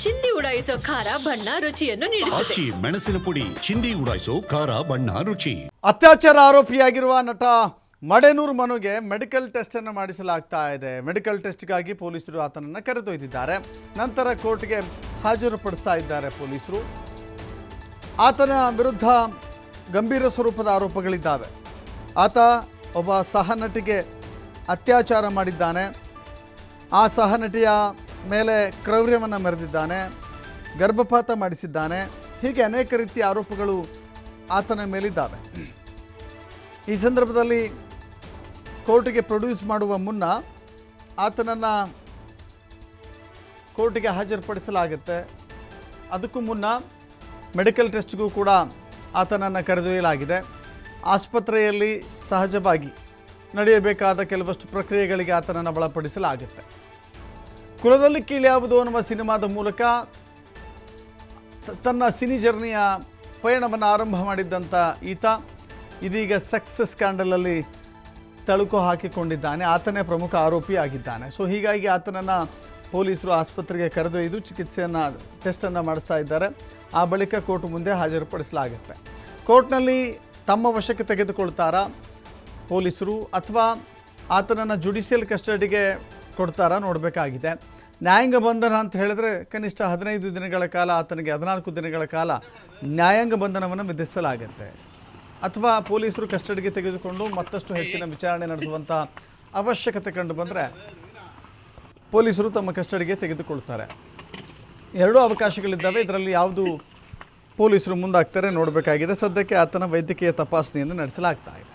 ಚಿಂದಿ ಉಡಾಯಿಸೋ ಖಾರ ಬಣ್ಣ ರುಚಿಯನ್ನು ನೀಡುತ್ತದೆ. ಆಚಿ ಮೆಣಸಿನ ಪುಡಿ ಚಿಂದಿ ಉಡಾಯಿಸೋ ಖಾರ ಬಣ್ಣ ರುಚಿ. ಅತ್ಯಾಚಾರ ಆರೋಪಿಯಾಗಿರುವ ನಟ ಮಡೆನೂರ್ ಮನುಗೆ ಮೆಡಿಕಲ್ ಟೆಸ್ಟ್ ಅನ್ನು ಮಾಡಿಸಲಾಗ್ತಾ ಇದೆ. ಮೆಡಿಕಲ್ ಟೆಸ್ಟ್ಗಾಗಿ ಪೊಲೀಸರು ಆತನನ್ನು ಕರೆದೊಯ್ದಿದ್ದಾರೆ. ನಂತರ ಕೋರ್ಟ್ಗೆ ಹಾಜರುಪಡಿಸ್ತಾ ಇದ್ದಾರೆ ಪೊಲೀಸರು. ಆತನ ವಿರುದ್ಧ ಗಂಭೀರ ಸ್ವರೂಪದ ಆರೋಪಗಳಿದ್ದಾವೆ. ಆತ ಒಬ್ಬ ಸಹನಟಿಗೆ ಅತ್ಯಾಚಾರ ಮಾಡಿದ್ದಾನೆ. ಆ ಸಹನಟಿಯ ಮೇಲೆ ಕ್ರೌರ್ಯವನ್ನು ಮೆರೆದಿದ್ದಾನೆ, ಗರ್ಭಪಾತ ಮಾಡಿಸಿದ್ದಾನೆ. ಹೀಗೆ ಅನೇಕ ರೀತಿಯ ಆರೋಪಗಳು ಆತನ ಮೇಲಿದ್ದಾವೆ. ಈ ಸಂದರ್ಭದಲ್ಲಿ ಕೋರ್ಟಿಗೆ ಪ್ರೊಡ್ಯೂಸ್ ಮಾಡುವ ಮುನ್ನ ಆತನನ್ನು ಕೋರ್ಟಿಗೆ ಹಾಜರುಪಡಿಸಲಾಗುತ್ತೆ. ಅದಕ್ಕೂ ಮುನ್ನ ಮೆಡಿಕಲ್ ಟೆಸ್ಟ್ಗೂ ಕೂಡ ಆತನನ್ನು ಕರೆದೊಯ್ಯಲಾಗಿದೆ. ಆಸ್ಪತ್ರೆಯಲ್ಲಿ ಸಹಜವಾಗಿ ನಡೆಯಬೇಕಾದ ಕೆಲವಷ್ಟು ಪ್ರಕ್ರಿಯೆಗಳಿಗೆ ಆತನನ್ನು ಒಳಪಡಿಸಲಾಗುತ್ತೆ. ಕುಲದಲ್ಲಿ ಕೀಳ್ಯಾವುದು ಅನ್ನುವ ಸಿನಿಮಾದ ಮೂಲಕ ತನ್ನ ಸಿನಿ ಜರ್ನಿಯ ಪಯಣವನ್ನು ಆರಂಭ ಮಾಡಿದ್ದಂಥ ಈತ ಇದೀಗ ಸೆಕ್ಸ್ ಸ್ಕ್ಯಾಂಡಲಲ್ಲಿ ತಳುಕು ಹಾಕಿಕೊಂಡಿದ್ದಾನೆ. ಆತನೇ ಪ್ರಮುಖ ಆರೋಪಿ ಆಗಿದ್ದಾನೆ. ಸೊ ಹೀಗಾಗಿ ಆತನನ್ನು ಪೊಲೀಸರು ಆಸ್ಪತ್ರೆಗೆ ಕರೆದೊಯ್ದು ಚಿಕಿತ್ಸೆಯನ್ನು ಟೆಸ್ಟನ್ನು ಮಾಡಿಸ್ತಾ ಇದ್ದಾರೆ. ಆ ಬಳಿಕ ಕೋರ್ಟ್ ಮುಂದೆ ಹಾಜರುಪಡಿಸಲಾಗುತ್ತೆ. ಕೋರ್ಟ್ನಲ್ಲಿ ತಮ್ಮ ವಶಕ್ಕೆ ತೆಗೆದುಕೊಳ್ತಾರಾ ಪೊಲೀಸರು ಅಥವಾ ಆತನನ್ನು ಜುಡಿಷಿಯಲ್ ಕಸ್ಟಡಿಗೆ ಕೊಡ್ತಾರಾ ನೋಡಬೇಕಾಗಿದೆ. ನ್ಯಾಯಾಂಗ ಬಂಧನ ಅಂತ ಹೇಳಿದ್ರೆ ಕನಿಷ್ಠ 15 ದಿನಗಳ ಕಾಲ, ಆತನಿಗೆ 14 ದಿನಗಳ ಕಾಲ ನ್ಯಾಯಾಂಗ ಬಂಧನವನ್ನು ವಿಧಿಸಲಾಗುತ್ತೆ. ಅಥವಾ ಪೊಲೀಸರು ಕಸ್ಟಡಿಗೆ ತೆಗೆದುಕೊಂಡು ಮತ್ತಷ್ಟು ಹೆಚ್ಚಿನ ವಿಚಾರಣೆ ನಡೆಸುವಂಥ ಅವಶ್ಯಕತೆ ಕಂಡು ಬಂದರೆ ಪೊಲೀಸರು ತಮ್ಮ ಕಸ್ಟಡಿಗೆ ತೆಗೆದುಕೊಳ್ತಾರೆ. ಎರಡೂ ಅವಕಾಶಗಳಿದ್ದಾವೆ. ಇದರಲ್ಲಿ ಯಾವುದು ಪೊಲೀಸರು ಮುಂದಾಗ್ತಾರೆ ನೋಡಬೇಕಾಗಿದೆ. ಸದ್ಯಕ್ಕೆ ಆತನ ವೈದ್ಯಕೀಯ ತಪಾಸಣೆಯನ್ನು ನಡೆಸಲಾಗ್ತಾ ಇದೆ.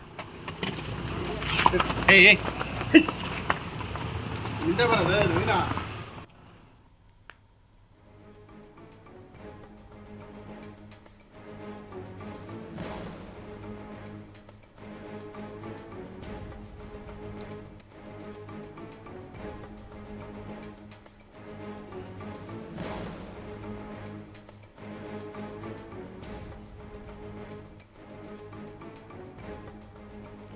ಹಿಂದೆ ಬರೋದು